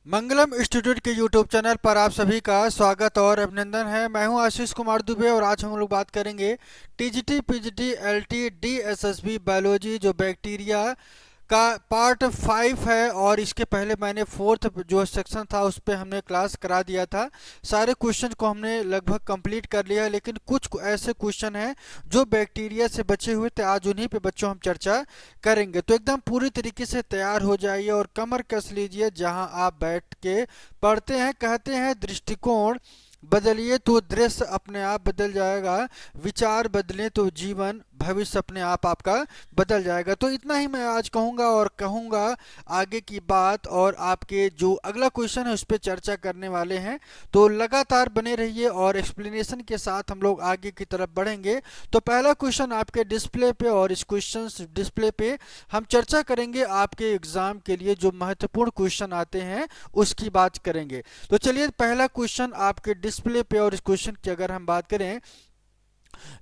मंगलम institute के YouTube channel पर आप सभी का स्वागत और अभिनंदन है। मैं हूं आशीष कुमार दुबे और आज हम लोग बात करेंगे TGT PGT LT DSSB biology जो बैक्टीरिया का पार्ट 5 है। और इसके पहले मैंने फोर्थ जो सेक्शन था उस पर हमने क्लास करा दिया था। सारे क्वेश्चन को हमने लगभग कंप्लीट कर लिया है, लेकिन कुछ ऐसे क्वेश्चन हैं जो बैक्टीरिया से बचे हुए थे। आज उन्हीं पे बच्चों हम चर्चा करेंगे, तो एकदम पूरी तरीके से तैयार हो जाइए और कमर कस लीजिए जहां आप बैठ के पढ़ते हैं। कहते हैं दृष्टिकोण बदलिए तो दृश्य अपने आप बदल जाएगा, विचार बदले तो जीवन भविष्य अपने आप आपका बदल जाएगा। तो इतना ही मैं आज कहूँगा और कहूँगा आगे की बात, और आपके जो अगला क्वेश्चन है उस पर चर्चा करने वाले हैं। तो लगातार बने रहिए और एक्सप्लेनेशन के साथ हम लोग आगे की तरफ बढ़ेंगे। तो पहला क्वेश्चन आपके डिस्प्ले पे, और इस क्वेश्चन डिस्प्ले पे हम चर्चा करेंगे आपके एग्जाम के लिए जो महत्वपूर्ण क्वेश्चन आते हैं उसकी बात करेंगे। तो चलिए पहला क्वेश्चन आपके डिस्प्ले पे, और इस क्वेश्चन की अगर हम बात करें,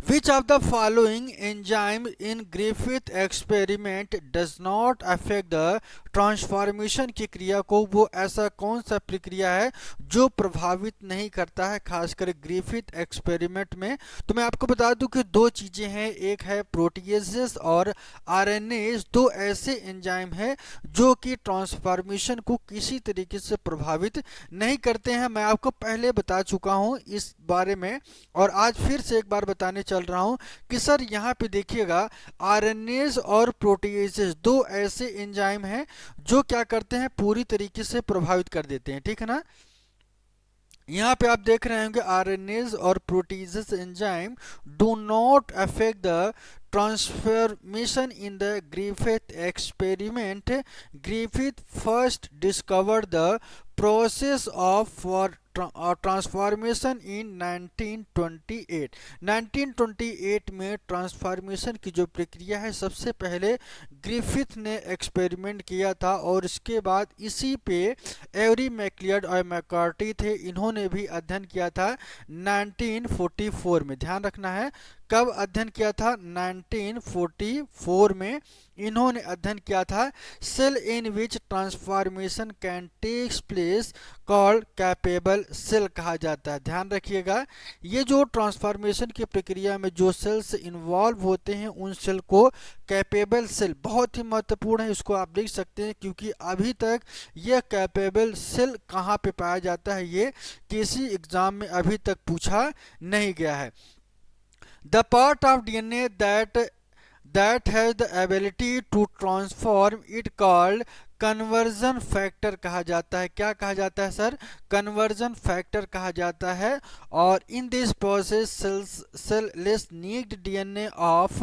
Which of the following enzyme in Griffith experiment does not affect the transformation की क्रिया को? वो ऐसा कौन सा प्रक्रिया है जो प्रभावित नहीं करता है खासकर ग्रिफिथ एक्सपेरिमेंट में? तो मैं आपको बता दूं कि दो चीजें हैं, एक है प्रोटीएजेस और आरएनएज। दो ऐसे एंजाइम हैं जो कि ट्रांसफॉर्मेशन को किसी तरीके से प्रभावित नहीं करते हैं। मैं आपको पहले बता चुका हूं इस बारे में और आज फिर से एक बार बताने चल रहा हूं कि सर यहाँ पे देखिएगा, आरएनएज और प्रोटीएजेस दो ऐसे एंजाइम हैं जो क्या करते हैं, पूरी तरीके से प्रभावित कर देते हैं। ठीक है ना? यहाँ पे आप देख रहे होंगे आरएनएज और proteases enzyme do not affect the transformation in the Griffith experiment. Griffith first discovered the process of for transformation in 1928। 1928 में ट्रांसफॉर्मेशन की जो प्रक्रिया है सबसे पहले ग्रिफिथ ने एक्सपेरिमेंट किया था, और इसके बाद इसी पे एवरी मैक्लियड और मैकार्टी थे, इन्होंने भी अध्ययन किया था 1944 में। ध्यान रखना है कब अध्ययन किया था, 1944 में इन्होंने अध्ययन किया था। Cell in which transformation can takes place called capable cell कहा जाता है। ध्यान रखिएगा, ये जो ट्रांसफॉर्मेशन की प्रक्रिया में जो सेल्स इन्वॉल्व होते हैं उन सेल को कैपेबल सेल, बहुत ही महत्वपूर्ण है, इसको आप देख सकते हैं क्योंकि अभी तक यह कैपेबल सेल कहाँ पे पाया जाता है ये किसी एग्जाम में अभी तक पूछा नहीं गया है। The part of DNA that has the ability to transform it called conversion factor कहा जाता है। क्या कहा जाता है सर? कन्वर्जन फैक्टर कहा जाता है। और in this process cell less need DNA of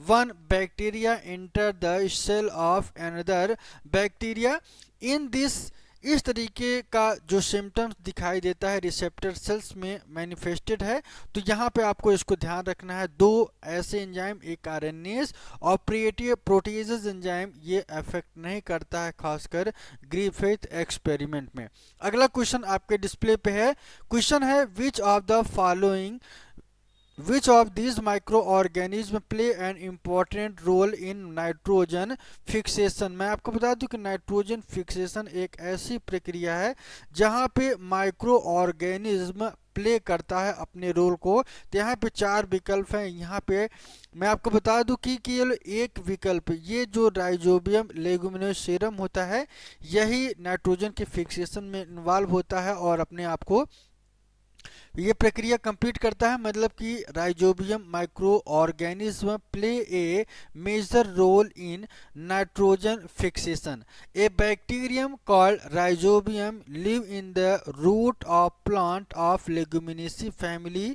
one bacteria inter the cell of another bacteria. In this इस तरीके का जो सिम्टम्स दिखाई देता है रिसेप्टर सेल्स में मैनिफेस्टेड है। तो यहाँ पे आपको इसको ध्यान रखना है, दो ऐसे एंजाइम, एक आरएनएज और प्रोटीजेज एंजाइम, ये अफेक्ट नहीं करता है खासकर ग्रिफिथ एक्सपेरिमेंट में। अगला क्वेश्चन आपके डिस्प्ले पे है। क्वेश्चन है विच of the following Which of these microorganisms play an important role in nitrogen fixation? मैं आपको बता दूं कि नाइट्रोजन फिक्सेशन एक ऐसी प्रक्रिया है जहां पे माइक्रो ऑर्गेनिज्म प्ले करता है अपने रोल को। तो यहाँ पे चार विकल्प हैं। यहाँ पे मैं आपको बता दूं कि केवल एक विकल्प, ये जो राइजोबियम लेगुमिनोसेरम होता है यही नाइट्रोजन के फिक्सेशन में इन्वॉल्व होता है और अपने आप को ये प्रक्रिया कंप्लीट करता है। मतलब कि rhizobium micro organism play a major role in nitrogen fixation. A bacterium called rhizobium live in the root of plant of leguminosae family.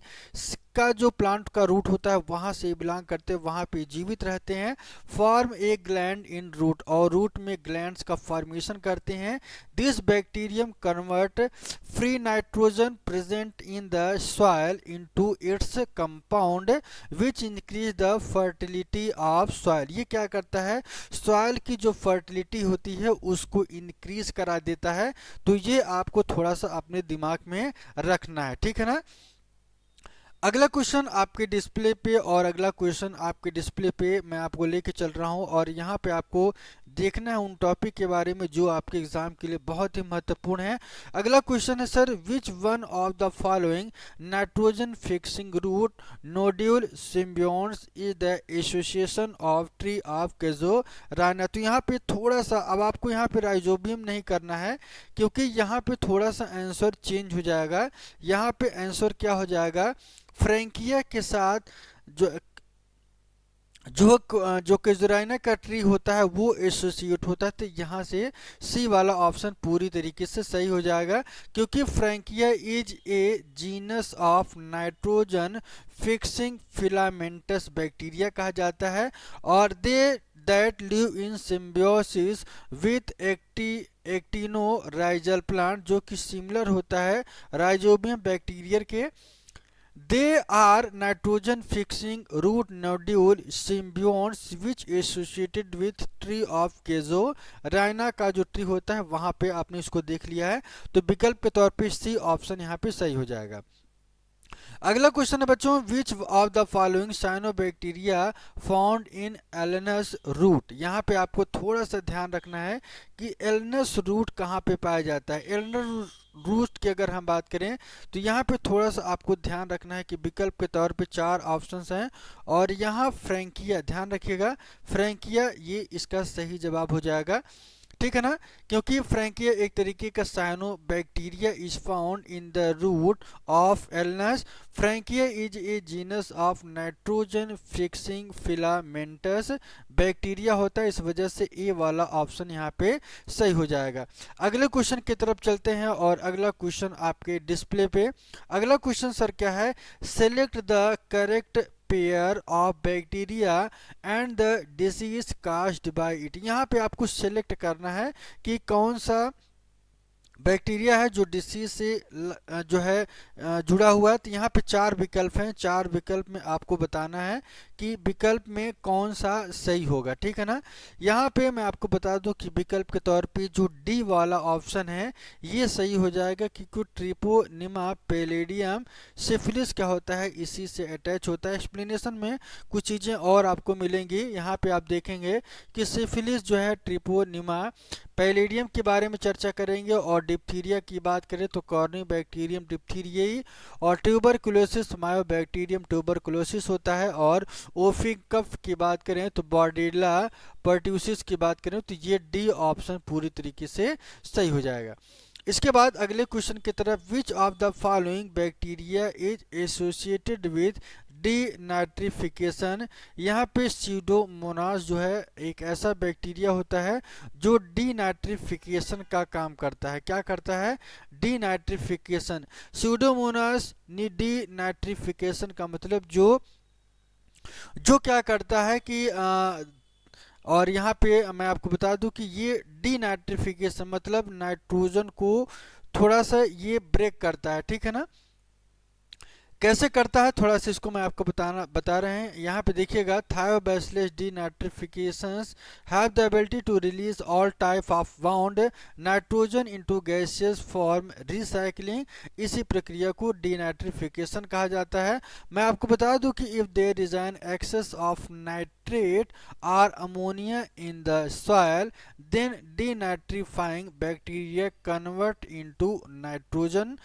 का जो प्लांट का रूट होता है वहां से बिलोंग करते हैं, वहां पे जीवित रहते हैं। Form a gland in root, और रूट में ग्लैंड्स का फॉर्मेशन करते हैं। This bacterium convert free nitrogen present in the soil into its compound which increase the fertility of soil. ये क्या करता है, सॉइल की जो फर्टिलिटी होती है उसको इंक्रीज करा देता है। तो ये आपको थोड़ा सा अपने दिमाग में रखना है, ठीक है ना? अगला क्वेश्चन आपके डिस्प्ले पे, और अगला क्वेश्चन आपके डिस्प्ले पे मैं आपको लेके चल रहा हूं, और यहाँ पे आपको देखना है उन टॉपिक के बारे में जो आपके एग्जाम के लिए बहुत ही महत्वपूर्ण है। अगला क्वेश्चन है sir, which one of the following nitrogen fixing root nodule symbionts is the association of tree of casuarina. तो यहाँ पे थोड़ा सा अब आपको यहाँ पे राइजोबियम नहीं करना है, क्योंकि यहाँ पे थोड़ा सा आंसर चेंज हो जाएगा। यहाँ पे आंसर क्या हो जाएगा, फ्रैंकिया के साथ जो जो कैजुराइना का ट्री होता है वो एसोसिएट होता है। तो यहाँ से सी वाला ऑप्शन पूरी तरीके से सही हो जाएगा, क्योंकि Frankia is a genus of nitrogen fixing filamentous bacteria कहा जाता है, और they that live in symbiosis with actinorhizal plant, जो कि सिमिलर होता है राइजोबियम बैक्टीरिया के। They are nitrogen fixing root nodule symbionts which associated with tree of कैज़ोरानिया का जो ट्री होता है वहां पे आपने इसको देख लिया है। तो विकल्प के तौर पे सी ऑप्शन यहाँ पे सही हो जाएगा। अगला क्वेश्चन है बच्चों, which of the following cyanobacteria found in alnus root. यहाँ पे आपको थोड़ा सा ध्यान रखना है कि एलनस रूट कहाँ पे पाया जाता है। एलनस रूट की अगर हम बात करें तो यहाँ पे थोड़ा सा आपको ध्यान रखना है कि विकल्प के तौर पे 4 ऑप्शंस हैं, और यहाँ फ्रैंकिया, ध्यान रखिएगा फ्रैंकिया ये इसका सही जवाब हो जाएगा, ठीक है ना। क्योंकि फ्रैंकिया एक तरीके का cyanobacteria is found in the root of alnus. Frankia is a genus of nitrogen fixing filamentous bacteria होता है, इस वजह से ए वाला ऑप्शन यहाँ पे सही हो जाएगा। अगले क्वेश्चन की तरफ चलते हैं, और अगला क्वेश्चन आपके डिस्प्ले पे। अगला क्वेश्चन सर क्या है, select the correct pair of bacteria and the disease caused bye it. यहाँ पे आपको सेलेक्ट करना है कि कौन सा बैक्टीरिया है जो डिसीज से जो है जुड़ा हुआ है। तो यहाँ पे 4 विकल्प हैं, 4 विकल्प में आपको बताना है कि विकल्प में कौन सा सही होगा, ठीक है ना। यहाँ पे मैं आपको बता दूं कि विकल्प के तौर पे जो डी वाला ऑप्शन है ये सही हो जाएगा, क्योंकि ट्रिपोनिमा पैलेडियम सिफिलिस क्या होता है इसी से अटैच होता है। एक्सप्लेनेशन में कुछ चीज़ें और आपको मिलेंगी, यहाँ पे आप देखेंगे कि सिफिलिस जो है ट्रिपोनिमा पैलेडियम के बारे में चर्चा करेंगे, और डिप्थीरिया की बात करें तो कॉर्निबैक्टीरियम डिप्थीरियाई, और ट्यूबरकुलोसिस मायोबैक्टीरियम ट्यूबरकुलोसिस होता है, और ओफिकफ की बात करें तो बॉर्डेला पर्ट्यूसिस की बात करें तो ये डी ऑप्शन पूरी तरीके से सही हो जाएगा। इसके बाद अगले क्वेश्चन की तरफ, विच of the following bacteria is associated with denitrification. यहाँ पे स्यूडोमोनास जो है एक ऐसा बैक्टीरिया होता है जो डीनाइट्रिफिकेशन का काम करता है। क्या करता है, डीनाइट्रिफिकेशन। स्यूडोमोनास डीनाइट्रिफिकेशन का मतलब जो जो क्या करता है कि और यहाँ पे मैं आपको बता दूं कि ये डीनाइट्रिफिकेशन मतलब नाइट्रोजन को थोड़ा सा ये ब्रेक करता है, ठीक है ना। कैसे करता है थोड़ा सा इसको मैं आपको बता रहे हैं। यहाँ पे देखिएगा, Thiobacillus denitrificans have the ability to release all type of bound nitrogen into gaseous form recycling. इसी प्रक्रिया को डीनाइट्रिफिकेशन कहा जाता है। मैं आपको बता दूं कि if there is an excess of nitrate और ammonia in the soil then denitrifying bacteria convert into nitrogen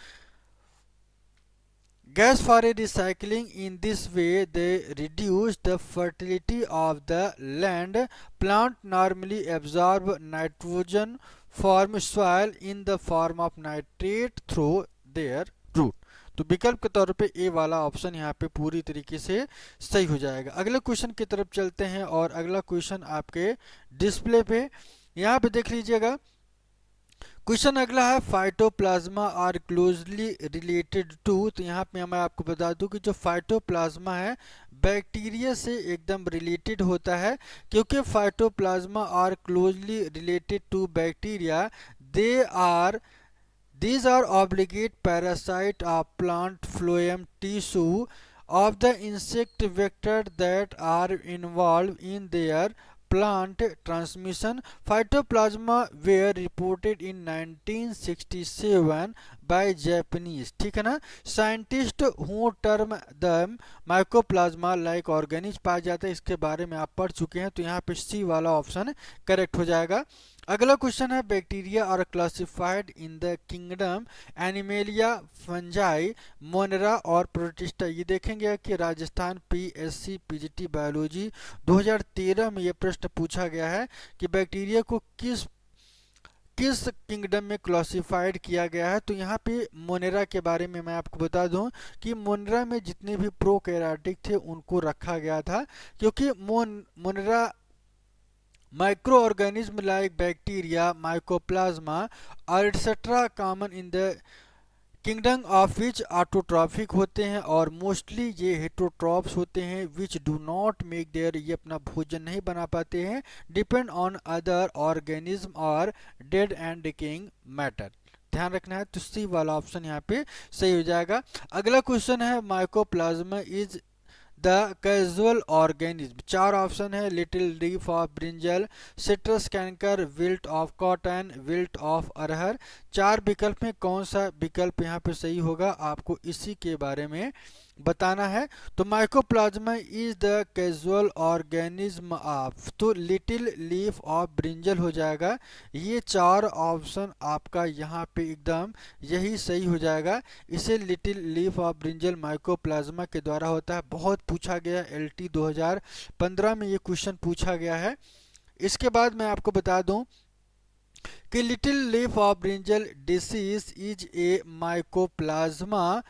gas for a recycling. In this way they reduce the fertility of the land. Plant normally absorb nitrogen from soil in the form of nitrate through their root. तो विकल्प के तौर पे ए वाला option यहाँ पे पूरी तरीके से सही हो जाएगा। अगले क्वेश्चन की तरफ चलते हैं, और अगला क्वेश्चन आपके डिस्प्ले पे यहाँ पे देख लीजिएगा। क्वेश्चन अगला है, phytoplasma are closely related to. तो यहाँ पे मैं आपको बता दूं कि जो फाइटोप्लाज्मा है बैक्टीरिया से एकदम रिलेटेड होता है, क्योंकि phytoplasma are closely related to bacteria. They are These are obligate parasite of plant phloem tissue of the insect vector that are involved in their plant transmission. Phytoplasma were reported in 1967 by Japanese, ठीक है ना. Scientist who term the mycoplasma like organism पाया जाता है, इसके बारे में आप पढ़ चुके हैं, तो यहाँ पे सी वाला ऑप्शन करेक्ट हो जाएगा. अगला क्वेश्चन है bacteria are classified in the kingdom animalia, fungi, monera और प्रोटिस्टा. ये देखेंगे कि राजस्थान पीएससी पीजीटी बायोलॉजी 2013 में ये प्रश्न पूछा गया है कि बैक्टीरिया को किस किस किंगडम में क्लासिफाइड किया गया है. तो यहाँ पे मोनेरा के बारे में मैं आपको बता दूं कि मोनेरा में जितने भी प्रोकैरियोटिक थे उनको रखा गया था, क्योंकि Monera micro organism like bacteria, mycoplasma और etcetera common in the kingdom of which autotrophic होते हैं और मोस्टली ये हेटरोट्रॉप्स होते हैं which do not make their, ये अपना भोजन नहीं बना पाते हैं, डिपेंड ऑन अदर ऑर्गेनिज्म और डेड एंड डिकेइंग मैटर. ध्यान रखना है, तो सी वाला ऑप्शन यहाँ पे सही हो जाएगा. अगला क्वेश्चन है mycoplasma is the casual organism. चार ऑप्शन है little leaf of brinjal, citrus canker, wilt of cotton, wilt of arhar. चार विकल्प में कौन सा विकल्प यहाँ पे सही होगा, आपको इसी के बारे में बताना है. तो mycoplasma is the casual organism of, तो लिटिल लीफ ऑफ ब्रिंजल हो जाएगा. ये चार ऑप्शन आपका यहाँ पे एकदम यही सही हो जाएगा. इसे little leaf of brinjal mycoplasma के द्वारा होता है. बहुत पूछा गया, एलटी 2015 में ये क्वेश्चन पूछा गया है. इसके बाद मैं आपको बता दूं कि little leaf of brinjal disease is a mycoplasma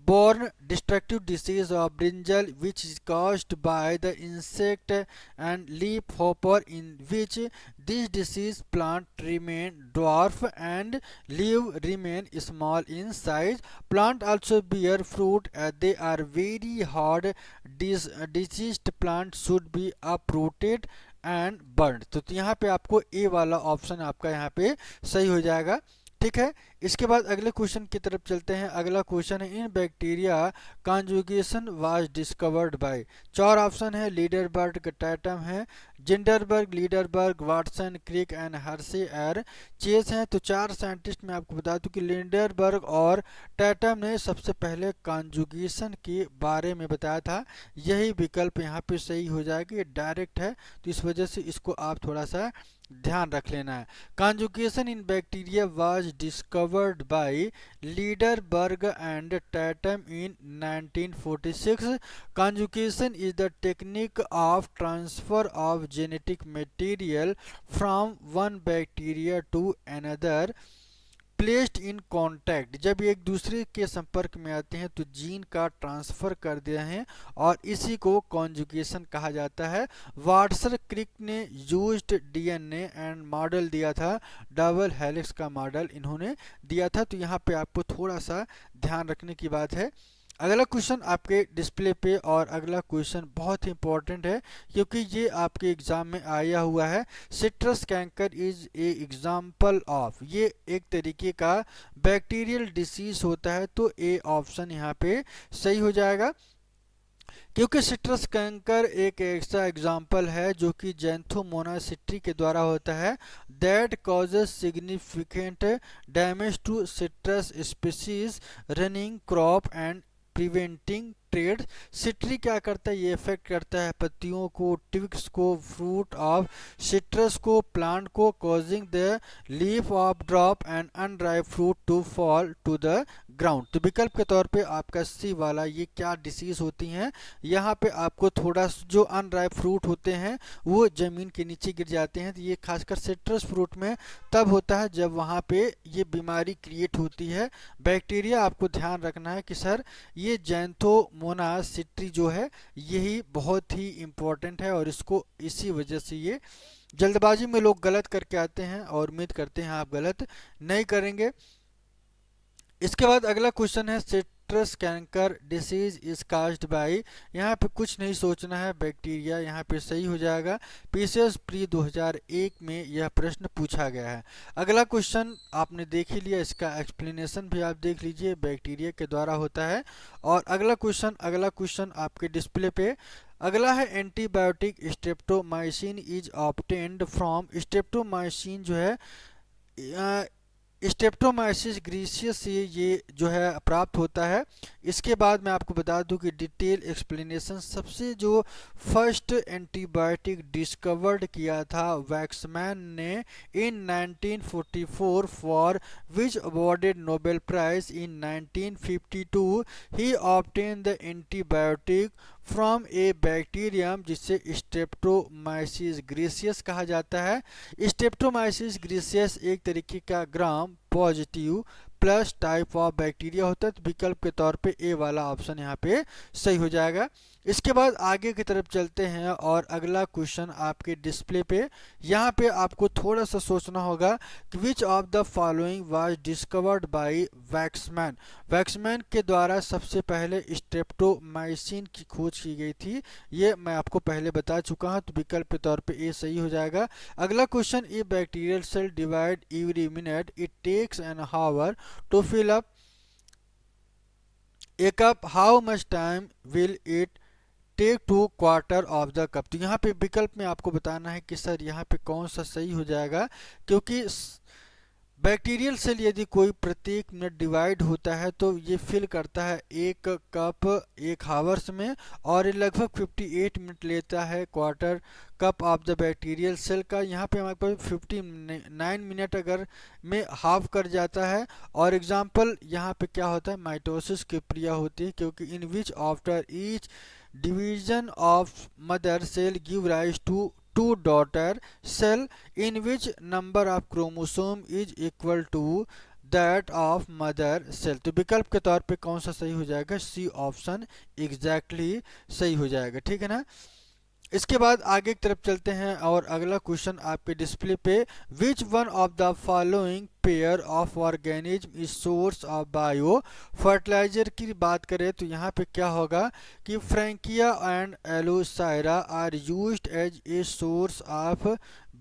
born destructive disease of brinjal which is caused by the insect and leaf hopper, in which this disease plant remain dwarf and leaf remain small in size. Plant also bear fruit as they are very hard. Diseased plant should be uprooted and burn. तो यहाँ पे आपको ए वाला option आपका यहाँ पे सही हो जाएगा. ठीक है, इसके बाद अगले क्वेश्चन की तरफ चलते हैं. अगला क्वेश्चन है in bacteria conjugation was discovered by. चार ऑप्शन है लीडरबर्ग, टैटम है, Zinderberg, Lederberg, Watson, Crick and Hershey er Chase हैं. तो चार साइंटिस्ट मैं आपको बता दूं कि लीडरबर्ग और टैटम ने सबसे पहले कॉन्जुगेशन के बारे में बताया था. यही विकल्प यहाँ पे सही हो जाएगा, ये डायरेक्ट है, तो इस वजह से इसको आप थोड़ा सा ध्यान रख लेना है. Conjugation in bacteria was discovered by Lederberg and Tatum in 1946. Conjugation is the technique of transfer of genetic material from one bacteria to another placed in contact. जब एक दूसरे के संपर्क में आते हैं तो जीन का ट्रांसफर कर दिया है और इसी को कॉन्जुगेशन कहा जाता है. वाटसन क्रिक ने यूज्ड डीएनए एंड मॉडल दिया था, डबल हेलिक्स का मॉडल इन्होंने दिया था. तो यहाँ पे आपको थोड़ा सा ध्यान रखने की बात है. अगला क्वेश्चन आपके डिस्प्ले पे, और अगला क्वेश्चन बहुत ही इंपॉर्टेंट है क्योंकि ये आपके एग्जाम में आया हुआ है. Citrus canker is a example of, ये एक तरीके का बैक्टीरियल डिसीज होता है. तो ए ऑप्शन यहाँ पे सही हो जाएगा क्योंकि सिट्रस कैंकर एक ऐसा एग्जाम्पल है जो कि जैंथोमोनास सिट्री के द्वारा होता है. That causes significant damage to citrus species, running crop and preventing trade. Citri क्या करता है, ये इफेक्ट करता है पत्तियों को, ट्विग्स को, फ्रूट ऑफ सिट्रस को, प्लांट को, causing the leaf of drop and unripe fruit to fall to the ground. तो विकल्प के तौर पे आपका सी वाला ये क्या डिसीज होती हैं, यहाँ पे आपको थोड़ा जो अनराइप फ्रूट होते हैं वो जमीन के नीचे गिर जाते हैं. तो ये खासकर सिट्रस फ्रूट में तब होता है जब वहाँ पे ये बीमारी क्रिएट होती है. बैक्टीरिया आपको ध्यान रखना है कि सर ये जैंथोमोनास सिट्री जो है यही बहुत ही इम्पोर्टेंट है और इसको इसी वजह से ये जल्दबाजी में लोग गलत करके आते हैं और उम्मीद करते हैं आप गलत नहीं करेंगे. इसके बाद अगला क्वेश्चन है citrus canker disease is caused bye. यहाँ पे कुछ नहीं सोचना है, बैक्टीरिया यहाँ पे सही हो जाएगा. पीसीएस प्री 2001 में यह प्रश्न पूछा गया है. अगला क्वेश्चन आपने देख ही लिया, इसका एक्सप्लेनेशन भी आप देख लीजिए, बैक्टीरिया के द्वारा होता है. और अगला क्वेश्चन आपके डिस्प्ले पे अगला है antibiotic streptomycin is obtained from, streptomycin जो है स्ट्रेप्टोमाइसिस ग्रीसियस से ये जो है प्राप्त होता है। इसके बाद मैं आपको बता दूं कि डिटेल एक्सप्लेनेशन, सबसे जो फर्स्ट एंटीबायोटिक डिस्कवर्ड किया था वैक्समैन ने in 1944 for which awarded Nobel prize in 1952। He obtain the antibiotic from a bacterium जिसे स्ट्रेप्टोमाइसिस ग्रीसियस कहा जाता है। स्ट्रेप्टोमाइसिस ग्रीसियस एक तरीके का gram positive plus type of bacteria होता है, तो विकल्प के तौर पे ए वाला ऑप्शन यहाँ पे सही हो जाएगा। इसके बाद आगे की तरफ चलते हैं और अगला क्वेश्चन आपके डिस्प्ले पे, यहाँ पे आपको थोड़ा सा सोचना होगा कि which of the following was discovered by Waksman. Waksman के द्वारा सबसे पहले स्ट्रेप्टोमाइसिन की खोज की गई थी, ये मैं आपको पहले बता चुका हूँ, तो विकल्प के तौर पे ए सही हो जाएगा। अगला question, a bacterial cell divide every minute, it takes an hour to fill up a cup, how much time will it take to quarter of the cup. तो यहाँ पे विकल्प में आपको बताना है कि सर यहाँ पे कौन सा सही हो जाएगा, क्योंकि बैक्टीरियल सेल यदि कोई प्रत्येक मिनट डिवाइड होता है तो ये फिल करता है एक कप एक हावर्स में, और ये लगभग 58 मिनट लेता है quarter cup of the bacterial cell का। यहाँ पे हमारे पास 59 मिनट अगर में हाफ कर जाता है। और एग्जांपल यहाँ पे क्या होता है, माइटोसिस की क्रिया होती है, क्योंकि in which after each division of mother cell give rise to two daughter cell in which number of chromosome is equal to that of mother cell। तो विकल्प के तौर पे कौन सा सही हो जाएगा, सी ऑप्शन एग्जैक्टली सही हो जाएगा, ठीक है ना। इसके बाद आगे की तरफ चलते हैं और अगला क्वेश्चन आपके डिस्प्ले पे, which one of the following pair of organism is source of bio fertilizer की बात करें तो यहाँ पे क्या होगा कि Frankia and Alosira are used as a source of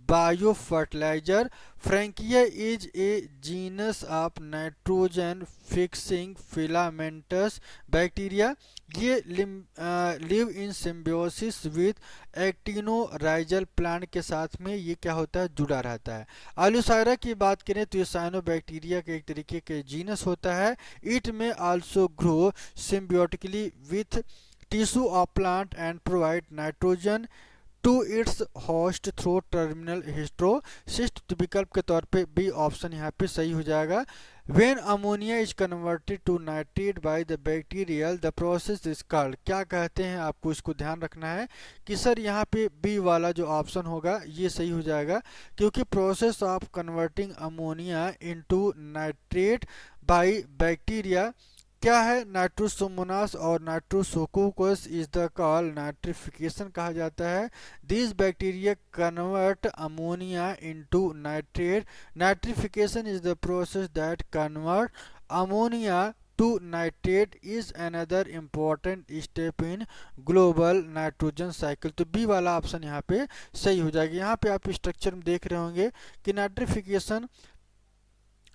bio fertilizer. Frankia is a genus of nitrogen fixing filamentous bacteria, ये live in symbiosis with actinorhizal plant के साथ में ये क्या होता है, जुड़ा रहता है। आलूसायरा की बात करें तो ये साइनोबैक्टीरिया के एक तरीके के जीनस होता है। It may also grow symbiotically with tissue of plant and provide nitrogen to its host through terminal histocyst. तो विकल्प के तौर पे बी ऑप्शन यहाँ पे सही हो जाएगा। When ammonia is converted to nitrate by the bacterial the process is called, क्या कहते हैं, आपको इसको ध्यान रखना है कि सर यहाँ पे बी वाला जो ऑप्शन होगा ये सही हो जाएगा, क्योंकि process of converting ammonia into nitrate by bacteria क्या है, नाइट्रोसोमोनास और nitrosococcus is the call nitrification कहा जाता है। This bacteria convert ammonia into nitrate, nitrification is the process that convert ammonia to nitrate is another important step in global nitrogen cycle. तो B वाला option यहाँ पे सही हो जाएगा। यहाँ पे आप स्ट्रक्चर में देख रहे होंगे कि नाइट्रिफिकेशन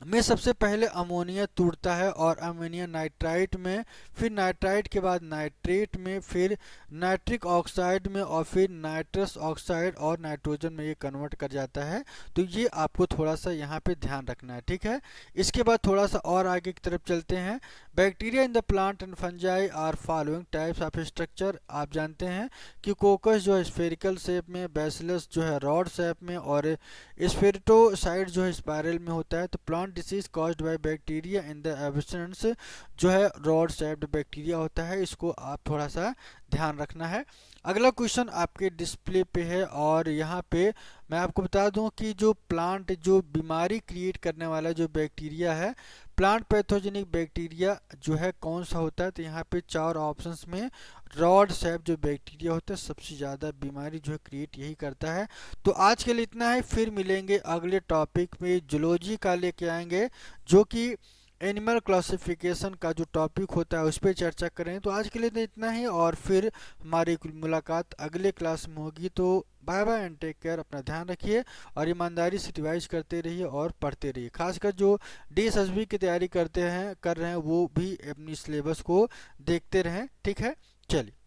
में सबसे पहले अमोनिया टूटता है और अमोनिया नाइट्राइट में, फिर नाइट्राइट के बाद नाइट्रेट में, फिर नाइट्रिक ऑक्साइड में, और फिर नाइट्रस ऑक्साइड और नाइट्रोजन में ये कन्वर्ट कर जाता है। तो ये आपको थोड़ा सा यहाँ पे ध्यान रखना है, ठीक है। इसके बाद थोड़ा सा और आगे की तरफ चलते हैं। Bacteria in the plant and fungi are following types of structure. आप जानते हैं कि कोकस जो है स्फेरिकल शेप में, बैसिलस जो है रॉड शेप में, और स्फेरिटोसाइड जो है स्पाइरल में होता है। तो plant disease caused by bacteria in the absence जो है रॉड शेप्ड बैक्टीरिया होता है, इसको आप थोड़ा सा ध्यान रखना है। अगला क्वेश्चन आपके डिस्प्ले पे है और यहाँ पे मैं आपको बता दूं कि जो प्लांट जो बीमारी क्रिएट करने वाला जो बैक्टीरिया है, प्लांट पैथोजेनिक बैक्टीरिया जो है कौन सा होता है, तो यहाँ पे चार ऑप्शंस में रॉड शेप जो बैक्टीरिया होता है सबसे ज़्यादा बीमारी जो है क्रिएट यही करता है। तो आज के लिए इतना है, फिर मिलेंगे अगले टॉपिक में, जूलॉजी का लेके आएंगे जो कि एनिमल क्लासिफिकेशन का जो टॉपिक होता है उस पर चर्चा करें। तो आज के लिए तो इतना ही, और फिर हमारी मुलाकात अगले क्लास में होगी। तो bye bye and take care, अपना ध्यान रखिए और ईमानदारी से रिवाइज करते रहिए और पढ़ते रहिए। खासकर जो DSSB की तैयारी कर रहे हैं वो भी अपनी सिलेबस को देखते रहें, ठीक है। चलिए।